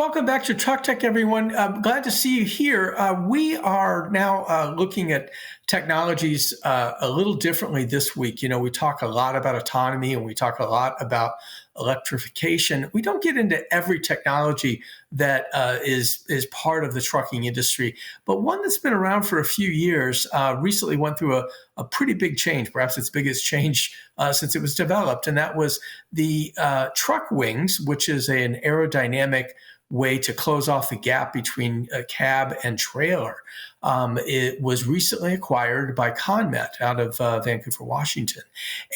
welcome back to Truck Tech, everyone. Glad to see you here. We are now looking at technologies a little differently this week. You know, we talk a lot about autonomy and we talk a lot about electrification. We don't get into every technology that is part of the trucking industry, but one that's been around for a few years recently went through a pretty big change, perhaps its biggest change since it was developed, and that was the truck wings, which is an aerodynamic way to close off the gap between a cab and trailer. It was recently acquired by ConMet out of Vancouver, Washington.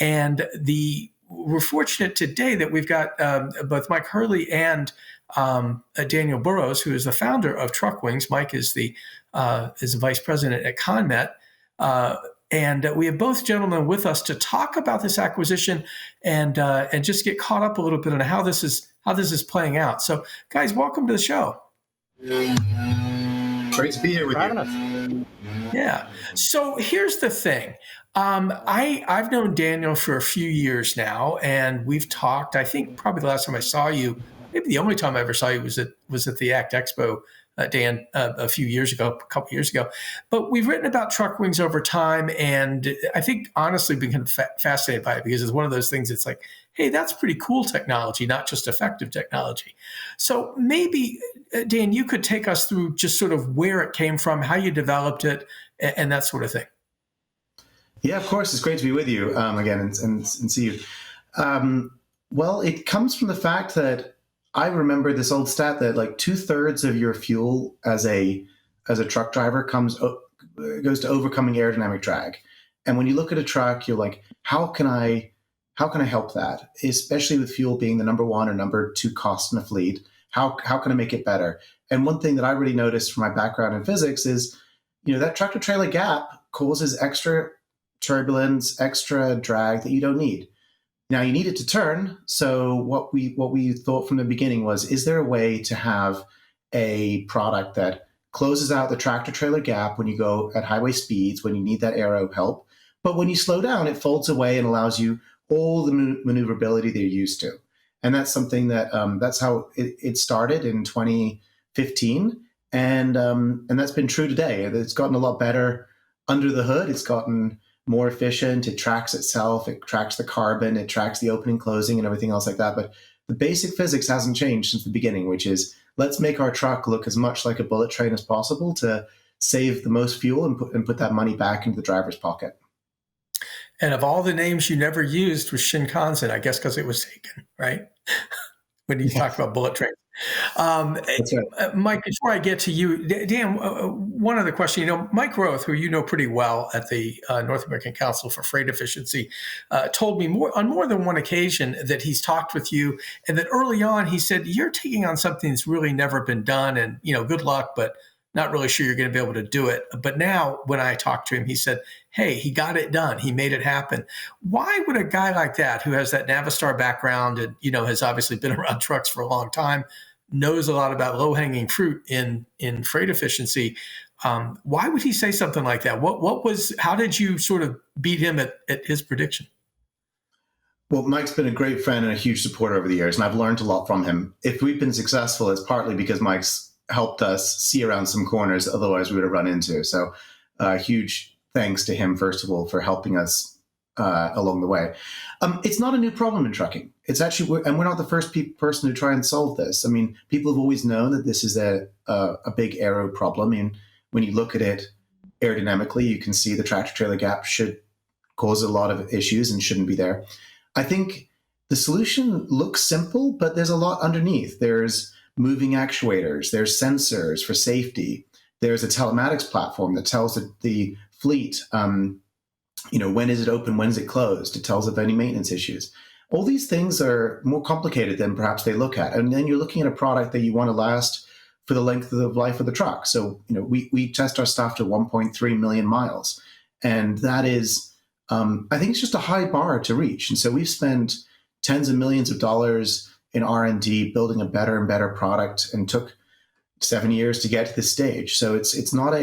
And we're fortunate today that we've got both Mike Hurley and Daniel Burrows, who is the founder of Truck Wings. Mike is the vice president at ConMet. And we have both gentlemen with us to talk about this acquisition and just get caught up a little bit on how this is playing out. So, guys, welcome to the show. Great to be here with you. Yeah. So here's the thing. I've known Daniel for a few years now, and we've talked. I think probably the last time I saw you, maybe the only time I ever saw you was at the ACT Expo, Dan, a couple years ago. But we've written about truck wings over time, and I think honestly been fascinated by it because it's one of those things. It's like, hey, that's pretty cool technology, not just effective technology. So maybe, Dan, you could take us through just sort of where it came from, how you developed it, and that sort of thing. Yeah, of course. It's great to be with you again and see you. Well, it comes from the fact that I remember this old stat that like 2/3 of your fuel as a truck driver goes to overcoming aerodynamic drag. And when you look at a truck, you're like, how can I help that? Especially with fuel being the number one or number two cost in a fleet. How can I make it better? And one thing that I really noticed from my background in physics is, that tractor trailer gap causes extra turbulence, extra drag that you don't need. Now you need it to turn. So what we thought from the beginning was, is there a way to have a product that closes out the tractor trailer gap when you go at highway speeds, when you need that aero help, but when you slow down, it folds away and allows you all the maneuverability that you're used to. And that's something that that's how it started in 2015, and that's been true today. It's gotten a lot better under the hood. It's gotten more efficient. It tracks itself. It tracks the carbon. It tracks the opening, closing, and everything else like that. But the basic physics hasn't changed since the beginning, which is let's make our truck look as much like a bullet train as possible to save the most fuel and put that money back into the driver's pocket. And of all the names you never used was Shinkansen, I guess because it was taken, right? When you talk about bullet trains. That's right. Mike, before I get to you, Dan, one other question. Mike Roth, who you know pretty well at the North American Council for Freight Efficiency, told me on more than one occasion that he's talked with you and that early on he said, you're taking on something that's really never been done and, good luck, but not really sure you're going to be able to do it. But now when I talked to him, he said, hey, he got it done. He made it happen. Why would a guy like that, who has that Navistar background and, has obviously been around trucks for a long time, knows a lot about low-hanging fruit in freight efficiency, why would he say something like that? How did you sort of beat him at his prediction? Well, Mike's been a great friend and a huge supporter over the years, and I've learned a lot from him. If we've been successful, it's partly because Mike's helped us see around some corners otherwise we would have run into. So huge thanks to him, first of all, for helping us along the way. It's not a new problem in trucking. It's actually, and we're not the first person to try and solve this. I mean, people have always known that this is a big aero problem. And when you look at it aerodynamically, you can see the tractor trailer gap should cause a lot of issues and shouldn't be there. I think the solution looks simple, but there's a lot underneath. There's moving actuators, there's sensors for safety, there's a telematics platform that tells the fleet, when is it open, when is it closed? It tells of any maintenance issues. All these things are more complicated than perhaps they look at. And then you're looking at a product that you want to last for the length of the life of the truck. So, we test our stuff to 1.3 million miles. And that is, I think it's just a high bar to reach. And so we've spent tens of millions of dollars in R&D building a better and better product, and took 7 years to get to this stage. So it's not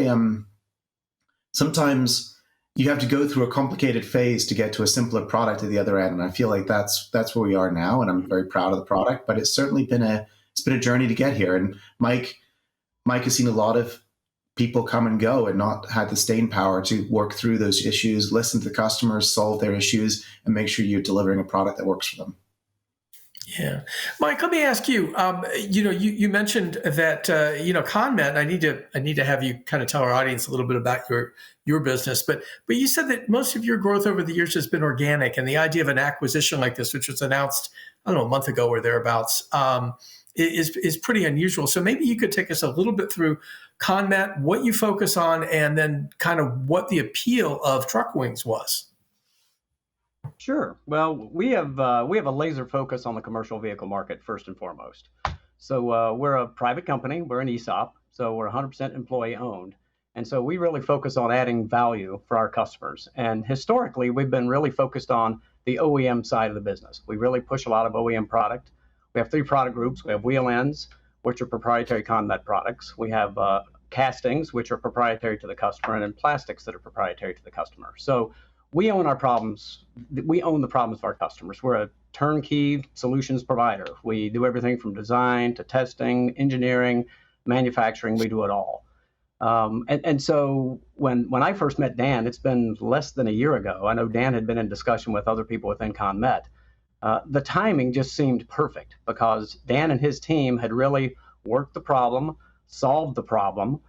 sometimes you have to go through a complicated phase to get to a simpler product at the other end. And I feel like that's where we are now. And I'm very proud of the product, but it's certainly been a it's been a journey to get here. And Mike has seen a lot of people come and go and not had the staying power to work through those issues, listen to the customers, solve their issues, and make sure you're delivering a product that works for them. Yeah, Mike. Let me ask you. You mentioned that ConMet. I need to have you kind of tell our audience a little bit about your business. But you said that most of your growth over the years has been organic, and the idea of an acquisition like this, which was announced, I don't know, a month ago or thereabouts, is pretty unusual. So maybe you could take us a little bit through ConMet, what you focus on, and then kind of what the appeal of Truck Wings was. Sure. Well, we have a laser focus on the commercial vehicle market first and foremost. So we're a private company. We're an ESOP, so we're 100% employee owned, and so we really focus on adding value for our customers. And historically, we've been really focused on the OEM side of the business. We really push a lot of OEM product. We have 3 product groups. We have wheel ends, which are proprietary ConMet products. We have castings, which are proprietary to the customer, and then plastics that are proprietary to the customer. So we own our problems. We own the problems of our customers. We're a turnkey solutions provider. We do everything from design to testing, engineering, manufacturing. We do it all. And so when I first met Dan, it's been less than a year ago. I know Dan had been in discussion with other people within ConMet. The timing just seemed perfect because Dan and his team had really worked the problem, solved the problem.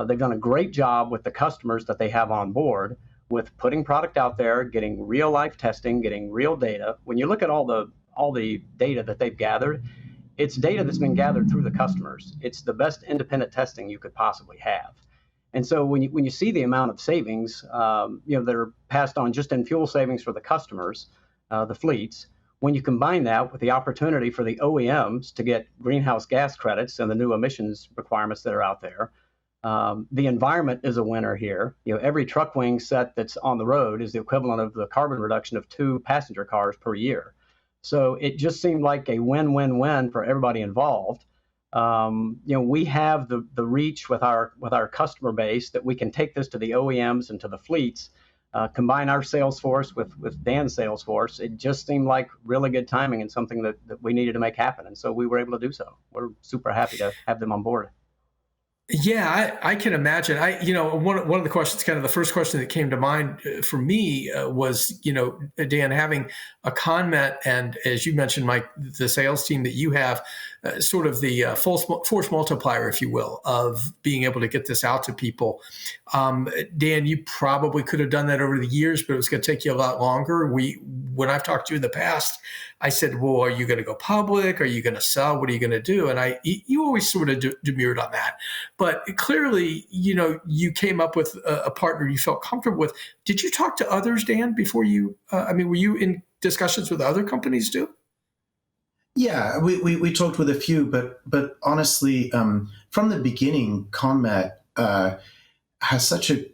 They've done a great job with the customers that they have on board, with putting product out there, getting real life testing, getting real data. When you look at all the data that they've gathered, it's data that's been gathered through the customers. It's the best independent testing you could possibly have. And so when you see the amount of savings, that are passed on just in fuel savings for the customers, the fleets, when you combine that with the opportunity for the OEMs to get greenhouse gas credits and the new emissions requirements that are out there, the environment is a winner here. Every truck wing set that's on the road is the equivalent of the carbon reduction of 2 passenger cars per year. So it just seemed like a win-win-win for everybody involved. We have the reach with our customer base that we can take this to the OEMs and to the fleets, combine our sales force with Dan's sales force. It just seemed like really good timing and something that we needed to make happen. And so we were able to do so. We're super happy to have them on board. Yeah, I can imagine. One of the questions, kind of the first question that came to mind for me was, Dan, having a ConMet and, as you mentioned, Mike, the sales team that you have, sort of the force multiplier, if you will, of being able to get this out to people. Dan, you probably could have done that over the years, but it was going to take you a lot longer. When I've talked to you in the past, I said, well, are you going to go public? Are you going to sell? What are you going to do? And you always sort of demurred on that. But clearly, you came up with a partner you felt comfortable with. Did you talk to others, Dan, before you, were you in discussions with other companies too? Yeah, we talked with a few, but honestly, from the beginning, ConMet has such a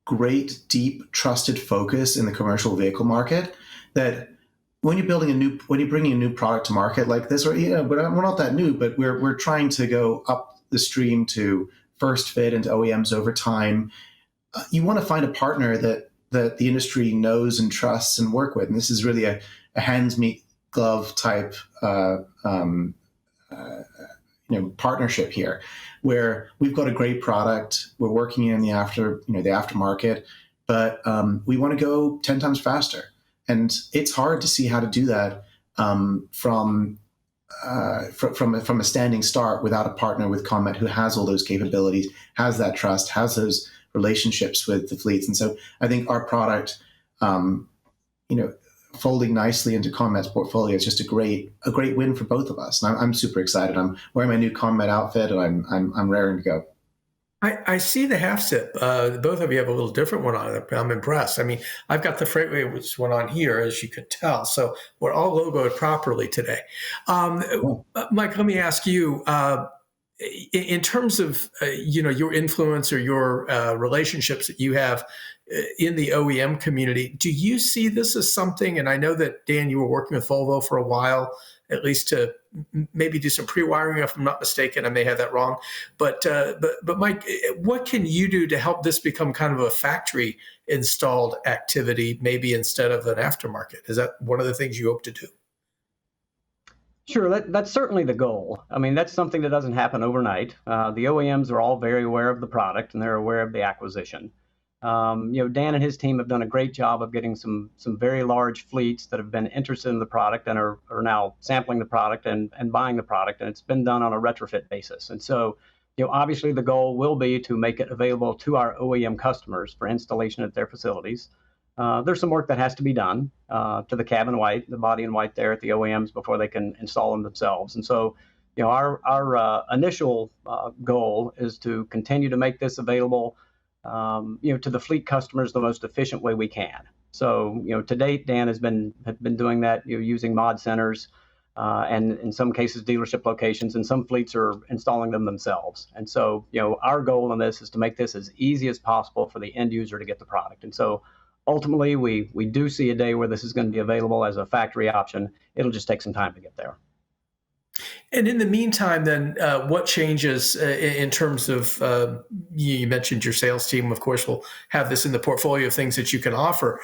great, deep, trusted focus in the commercial vehicle market that when you're bringing a new product to market like this, or we're not that new, but we're trying to go up the stream to first fit into OEMs over time. You want to find a partner that the industry knows and trusts and work with, and this is really a hands meet glove type partnership here, where we've got a great product, we're working in the aftermarket, but we want to go 10 times faster. And it's hard to see how to do that from a standing start without a partner with ConMet who has all those capabilities, has that trust, has those relationships with the fleets. And so I think our product, folding nicely into ConMet's portfolio is just a great win for both of us. And I'm super excited. I'm wearing my new ConMet outfit, and I'm raring to go. I see the half zip. Both of you have a little different one on it. I'm impressed. I've got the FreightWaves one on here, as you can tell. So we're all logoed properly today. Cool. Mike, let me ask you, in terms of your influence or your relationships that you have in the OEM community, do you see this as something? And I know that, Dan, you were working with Volvo for a while, at least to maybe do some pre-wiring, if I'm not mistaken. I may have that wrong. But Mike, what can you do to help this become kind of a factory installed activity, maybe instead of an aftermarket? Is that one of the things you hope to do? Sure, that's certainly the goal. I mean, that's something that doesn't happen overnight. The OEMs are all very aware of the product and they're aware of the acquisition. Dan and his team have done a great job of getting some very large fleets that have been interested in the product and are now sampling the product and buying the product, and it's been done on a retrofit basis. And so, obviously the goal will be to make it available to our OEM customers for installation at their facilities. There's some work that has to be done to the cab in white, the body in white there at the OEMs before they can install them themselves. And so, our initial goal is to continue to make this available, to the fleet customers the most efficient way we can. So, to date, Dan has been doing that, using mod centers, and in some cases dealership locations, and some fleets are installing them themselves. And so, our goal in this is to make this as easy as possible for the end user to get the product. And so, ultimately, we do see a day where this is going to be available as a factory option. It'll just take some time to get there. And in the meantime, then, what changes in terms of, you mentioned your sales team, of course, will have this in the portfolio of things that you can offer.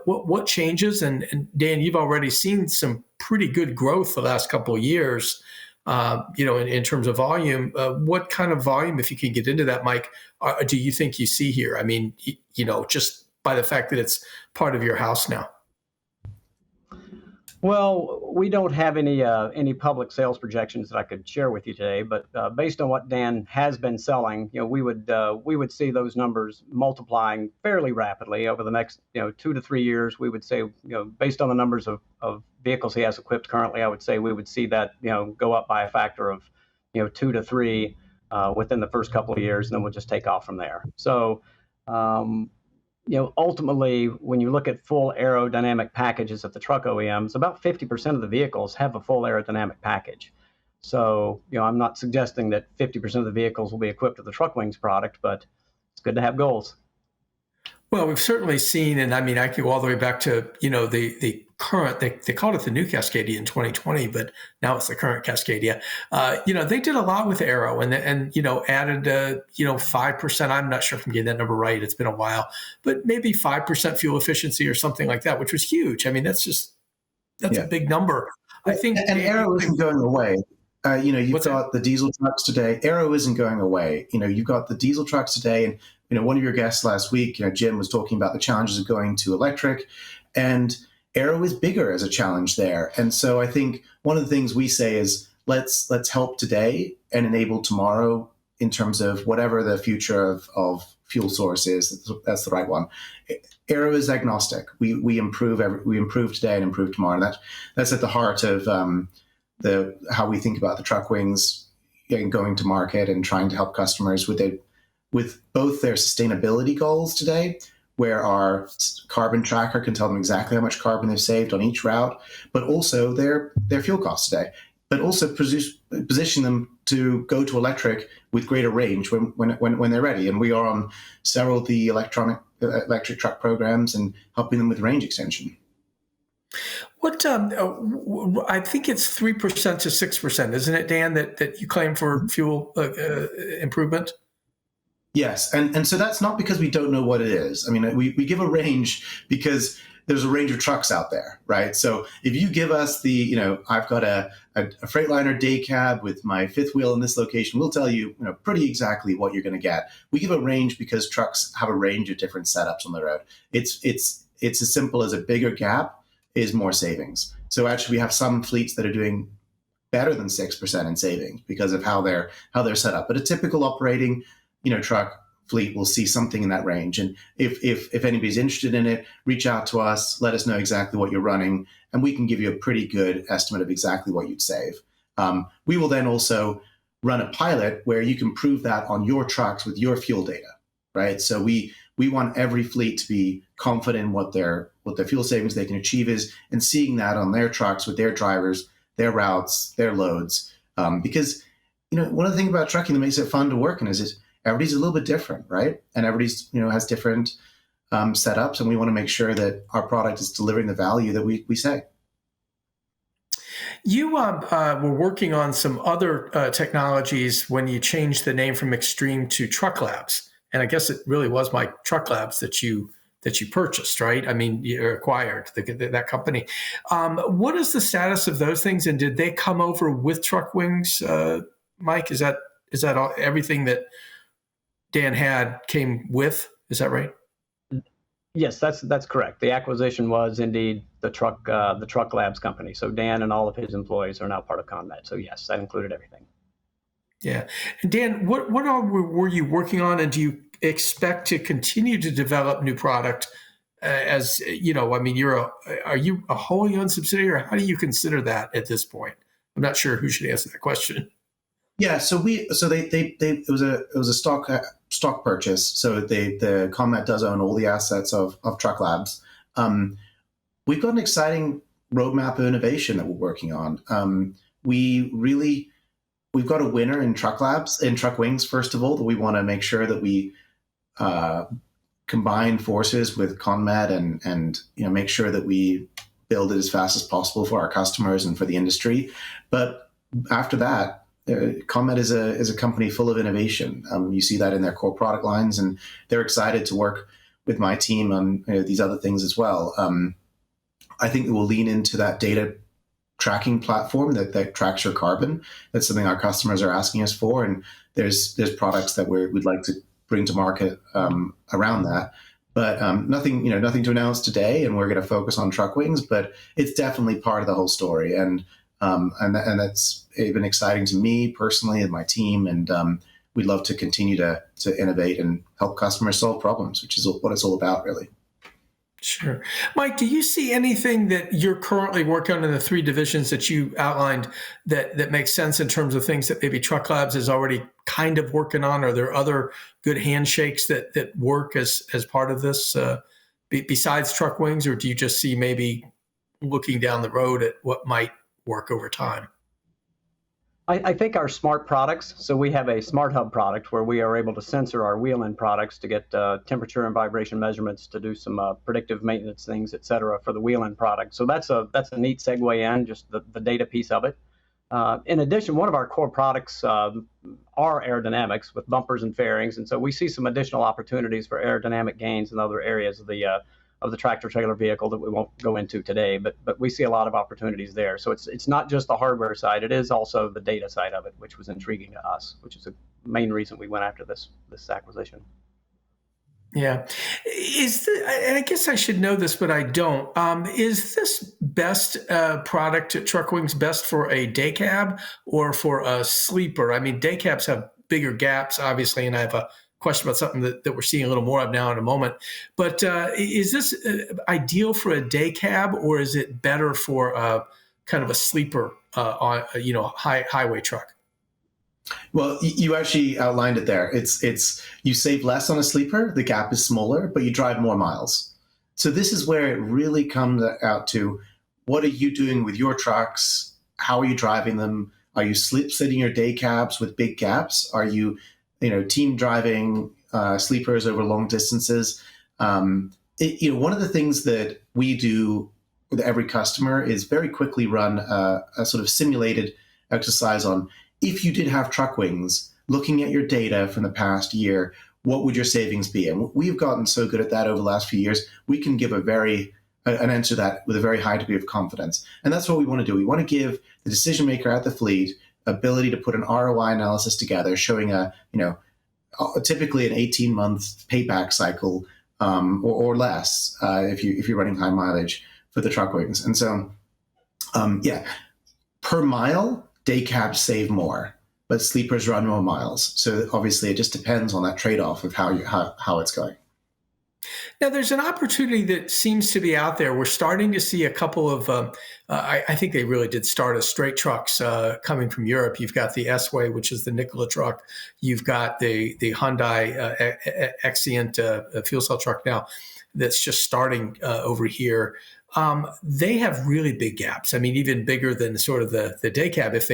What changes? And Dan, you've already seen some pretty good growth the last couple of years, in terms of volume. What kind of volume, if you can get into that, Mike, do you think you see here? I mean, just by the fact that it's part of your house now. Well, we don't have any public sales projections that I could share with you today, but based on what Dan has been selling, we would see those numbers multiplying fairly rapidly over the next 2 to 3 years. We would say, based on the numbers of vehicles he has equipped currently, I would say we would see that go up by a factor of 2 to 3 within the first couple of years, and then we'll just take off from there. So. Ultimately, when you look at full aerodynamic packages at the truck OEMs, about 50% of the vehicles have a full aerodynamic package. So, I'm not suggesting that 50% of the vehicles will be equipped with the Truck Wings product, but it's good to have goals. Well, we've certainly seen, and I mean, I could go all the way back to, the current, they called it the new Cascadia in 2020, but now it's the current Cascadia. They did a lot with Aero and added, 5%. I'm not sure if I'm getting that number right. It's been a while, but maybe 5% fuel efficiency or something like that, which was huge. I mean, that's a big number. I think. And Aero isn't going away. You've got the diesel trucks today. Aero isn't going away. You've got the diesel trucks today, and one of your guests last week, Jim, was talking about the challenges of going to electric, and Aero is bigger as a challenge there. And so I think one of the things we say is let's help today and enable tomorrow in terms of whatever the future of fuel source is. That's the right one. Aero is agnostic. We improve today and improve tomorrow, and that's at the heart of how we think about the Truck Wings going to market and trying to help customers with both their sustainability goals today, where our carbon tracker can tell them exactly how much carbon they've saved on each route, but also their fuel costs today, but also position them to go to electric with greater range when they're ready. And we are on several of the electric truck programs and helping them with range extension. What I think it's 3% to 6%, isn't it, Dan? That you claim for fuel improvement. Yes, and so that's not because we don't know what it is. I mean, we give a range because there's a range of trucks out there, right? So if you give us I've got a Freightliner day cab with my fifth wheel in this location, we'll tell you, pretty exactly what you're going to get. We give a range because trucks have a range of different setups on the road. It's as simple as a bigger gap is more savings. So actually, we have some fleets that are doing better than 6% in savings because of how they're set up. But a typical operating truck fleet will see something in that range. And if anybody's interested in it, reach out to us, let us know exactly what you're running, and we can give you a pretty good estimate of exactly what you'd save. We will then also run a pilot where you can prove that on your trucks with your fuel data, right? So we want every fleet to be confident in what their fuel savings they can achieve is, and seeing that on their trucks with their drivers, their routes, their loads. Because one of the things about trucking that makes it fun to work in is everybody's a little bit different, right? And everybody's, has different setups, and we want to make sure that our product is delivering the value that we say. You were working on some other technologies when you changed the name from Extreme to Truck Labs, and I guess it really was my Truck Labs that you that you purchased, right? I mean, you acquired that company. What is the status of those things? And did they come over with truck wings, Mike? Is that everything that Dan had came with? Is that right? Yes, that's correct. The acquisition was indeed the truck labs company. So Dan and all of his employees are now part of ConMet. So yes, that included everything. Yeah. And Dan, what all were you working on, and do you expect to continue to develop new product? As you know, I mean, are you a wholly owned subsidiary, or how do you consider that at this point? I'm not sure who should answer that question. Yeah, so it was a stock purchase. So the ConMet does own all the assets of Truck Labs. We've got an exciting roadmap of innovation that we're working on. We've got a winner in Truck Labs, in Truck Wings, first of all, that we want to make sure that we combine forces with ConMet and make sure that we build it as fast as possible for our customers and for the industry. But after that, ConMet is a company full of innovation. You see that in their core product lines, and they're excited to work with my team on these other things as well. I think we'll lean into that data tracking platform that tracks your carbon. That's something our customers are asking us for, and there's products that we'd like to bring to market around that. But nothing to announce today, and we're going to focus on Truck Wings. But it's definitely part of the whole story, and that's been exciting to me personally and my team. And we'd love to continue to innovate and help customers solve problems, which is what it's all about, really. Sure. Mike, do you see anything that you're currently working on in the three divisions that you outlined that makes sense in terms of things that maybe Truck Labs is already kind of working on? Are there other good handshakes that work as part of this besides Truck Wings, or do you just see maybe looking down the road at what might work over time? I think our smart products, so we have a smart hub product where we are able to sensor our wheel end products to get temperature and vibration measurements, to do some predictive maintenance things, et cetera, for the wheel end product. So that's a neat segue in, just the data piece of it. In addition, one of our core products are aerodynamics with bumpers and fairings, and so we see some additional opportunities for aerodynamic gains in other areas of the tractor trailer vehicle that we won't go into today, but we see a lot of opportunities there. So it's not just the hardware side, it is also the data side of it, which was intriguing to us, which is the main reason we went after this acquisition. Yeah. And I guess I should know this, but I don't. Is this best product at Truck Wings best for a day cab or for a sleeper? I mean, day cabs have bigger gaps, obviously, and I have a question about something that we're seeing a little more of now in a moment. But is this ideal for a day cab, or is it better for kind of a sleeper on highway truck? Well, you actually outlined it there. It's you save less on a sleeper, the gap is smaller, but you drive more miles. So this is where it really comes out to, what are you doing with your trucks? How are you driving them? Are you sitting your day cabs with big gaps? Are you team driving sleepers over long distances? One of the things that we do with every customer is very quickly run a sort of simulated exercise on, if you did have Truck Wings, looking at your data from the past year, what would your savings be? And we've gotten so good at that over the last few years, we can give an answer to that with a very high degree of confidence. And that's what we want to do. We want to give the decision maker at the fleet ability to put an ROI analysis together, showing typically an 18-month payback cycle or less if you're running high mileage for the Truck Wings. And so, per mile, day cabs save more, but sleepers run more miles. So obviously, it just depends on that trade-off of how it's going. Now, there's an opportunity that seems to be out there. We're starting to see a couple of, I think they really did start as straight trucks coming from Europe. You've got the S-Way, which is the Nikola truck. You've got the Hyundai Exient fuel cell truck now that's just starting over here. They have really big gaps. I mean, even bigger than sort of the day cab. If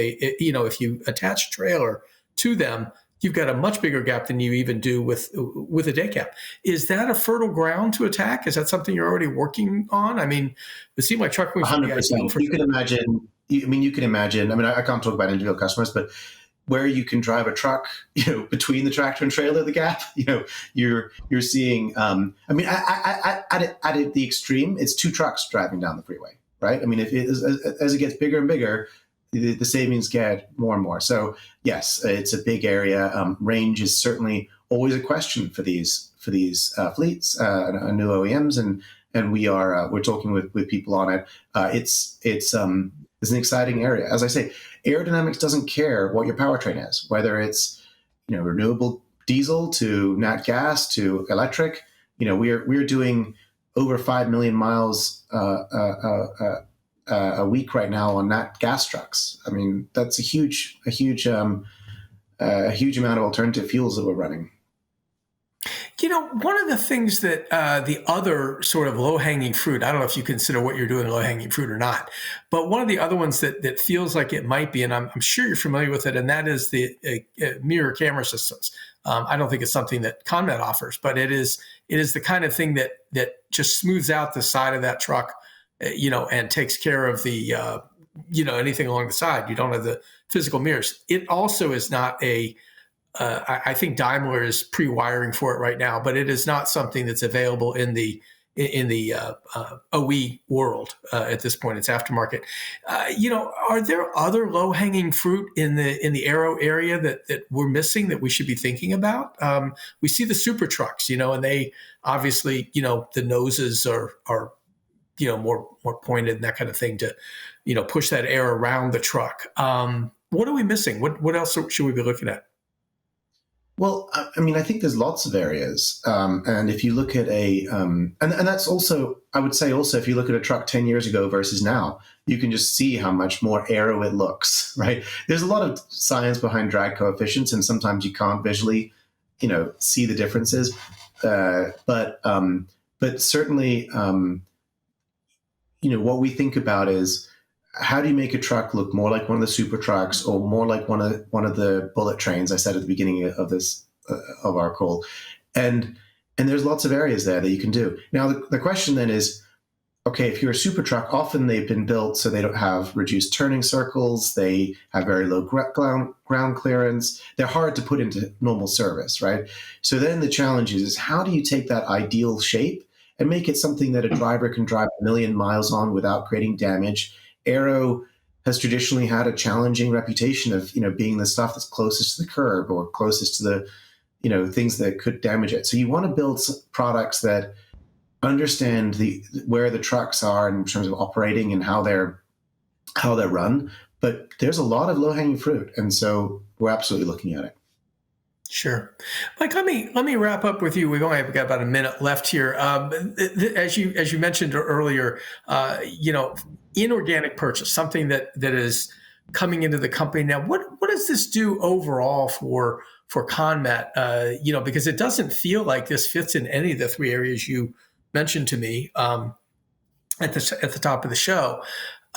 you attach a trailer to them, you've got a much bigger gap than you even do with a day cab. Is that a fertile ground to attack? Is that something you're already working on? I mean, it seems like Truck Wings. 100%. You can imagine. I mean, I can't talk about individual customers, but where you can drive a truck, between the tractor and trailer, the gap, you're seeing. I mean, at the extreme, it's two trucks driving down the freeway, right? I mean, as it gets bigger and bigger, the savings get more and more. So yes, it's a big area. Range is certainly always a question for these fleets and new OEMs, and we're talking with people on it. It's an exciting area. As I say, aerodynamics doesn't care what your powertrain is, whether it's renewable diesel to nat gas to electric. We're doing over 5 million miles a week right now on nat gas trucks. I mean, that's a huge amount of alternative fuels that we're running. One of the things that the other sort of low-hanging fruit, I don't know if you consider what you're doing low-hanging fruit or not, but one of the other ones that feels like it might be, and I'm sure you're familiar with it, and that is the mirror camera systems. I don't think it's something that ConMet offers, but it is the kind of thing that just smooths out the side of that truck, and takes care of the, anything along the side. You don't have the physical mirrors. It also is not I think Daimler is pre-wiring for it right now, but it is not something that's available in the OE world at this point. It's aftermarket. Are there other low-hanging fruit in the aero area that we're missing that we should be thinking about? We see the super trucks, and they obviously, the noses are more pointed and that kind of thing to, push that air around the truck. What are we missing? What else should we be looking at? Well, I mean, I think there's lots of areas, and if you look at and that's also, I would say, also if you look at a truck 10 years ago versus now, you can just see how much more aero it looks, right? There's a lot of science behind drag coefficients, and sometimes you can't visually, see the differences, but certainly, what we think about is, how do you make a truck look more like one of the super trucks or more like one of the bullet trains I said at the beginning of this of our call, and there's lots of areas there that you can do. Now the question then is, okay, if you're a super truck, often they've been built so they don't have reduced turning circles, they have very low ground clearance, they're hard to put into normal service, right? So then the challenge is how do you take that ideal shape and make it something that a driver can drive 1 million miles on without creating damage? Aero has traditionally had a challenging reputation of, being the stuff that's closest to the curb or closest to the, things that could damage it. So you want to build products that understand where the trucks are in terms of operating and how they're run. But there's a lot of low-hanging fruit, and so we're absolutely looking at it. Sure. Mike, let me wrap up with you. We've only got about a minute left here. As you mentioned earlier, inorganic purchase, something that is coming into the company now. What does this do overall for ConMet? Because it doesn't feel like this fits in any of the three areas you mentioned to me at the top of the show.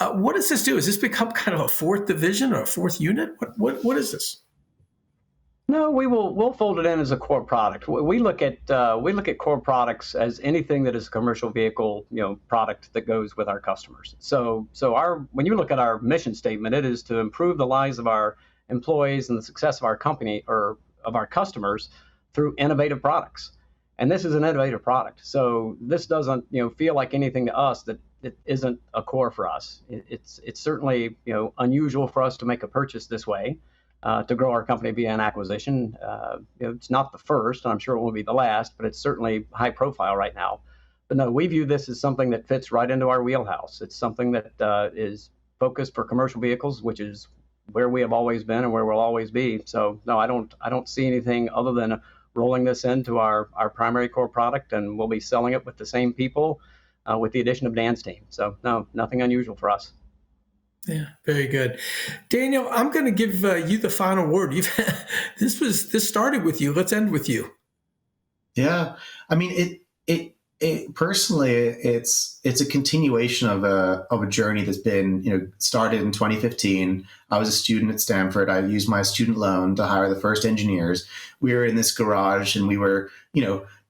What does this do? Has this become kind of a fourth division or a fourth unit? What is this? No, we'll fold it in as a core product. We look at core products as anything that is a commercial vehicle, product that goes with our customers. So when you look at our mission statement, it is to improve the lives of our employees and the success of our company or of our customers through innovative products. And this is an innovative product. So this doesn't, feel like anything to us that it isn't a core for us. It's certainly, unusual for us to make a purchase this way. To grow our company via an acquisition. It's not the first, and I'm sure it won't be the last, but it's certainly high profile right now. But no, we view this as something that fits right into our wheelhouse. It's something that is focused for commercial vehicles, which is where we have always been and where we'll always be. So no, I don't see anything other than rolling this into our primary core product, and we'll be selling it with the same people with the addition of Dan's team. So no, nothing unusual for us. Yeah, very good. Daniel, I'm going to give you the final word. This started with you. Let's end with you. Yeah, I mean, it personally, it's a continuation of a journey that's been, started in 2015. I was a student at Stanford. I used my student loan to hire the first engineers. We were in this garage and we were,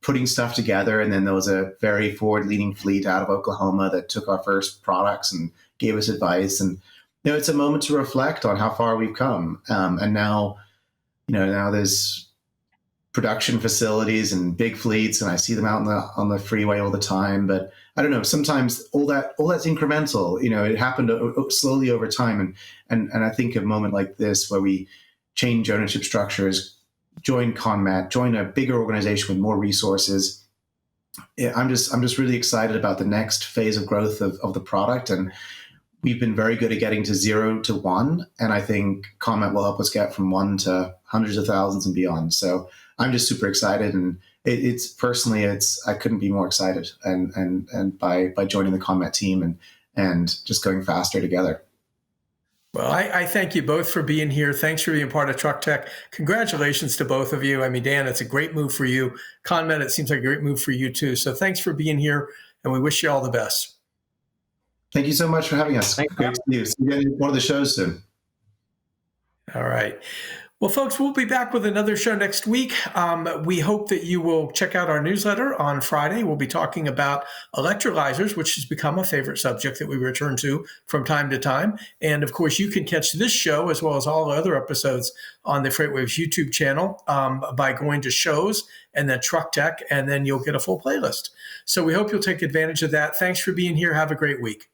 putting stuff together. And then there was a very forward-leaning fleet out of Oklahoma that took our first products and gave us advice. And it's a moment to reflect on how far we've come. And now, now there's production facilities and big fleets, and I see them out on the freeway all the time. But I don't know. Sometimes all that's incremental. It happened slowly over time, and I think a moment like this where we change ownership structures, join ConMet, join a bigger organization with more resources. I'm just really excited about the next phase of growth of the product, and we've been very good at getting to 0 to 1, and I think ConMet will help us get from 1 to hundreds of thousands and beyond. So I'm just super excited, and it's I couldn't be more excited, and by joining the ConMet team and just going faster together. Well, I thank you both for being here. Thanks for being part of Truck Tech. Congratulations to both of you. I mean, Dan, it's a great move for you. ConMet, it seems like a great move for you too. So thanks for being here, and we wish you all the best. Thank you so much for having us. Thanks. Great to see you. See you in one of the shows soon. All right. Well, folks, we'll be back with another show next week. We hope that you will check out our newsletter on Friday. We'll be talking about electrolyzers, which has become a favorite subject that we return to from time to time. And of course, you can catch this show as well as all the other episodes on the FreightWaves YouTube channel by going to shows and then Truck Tech, and then you'll get a full playlist. So we hope you'll take advantage of that. Thanks for being here. Have a great week.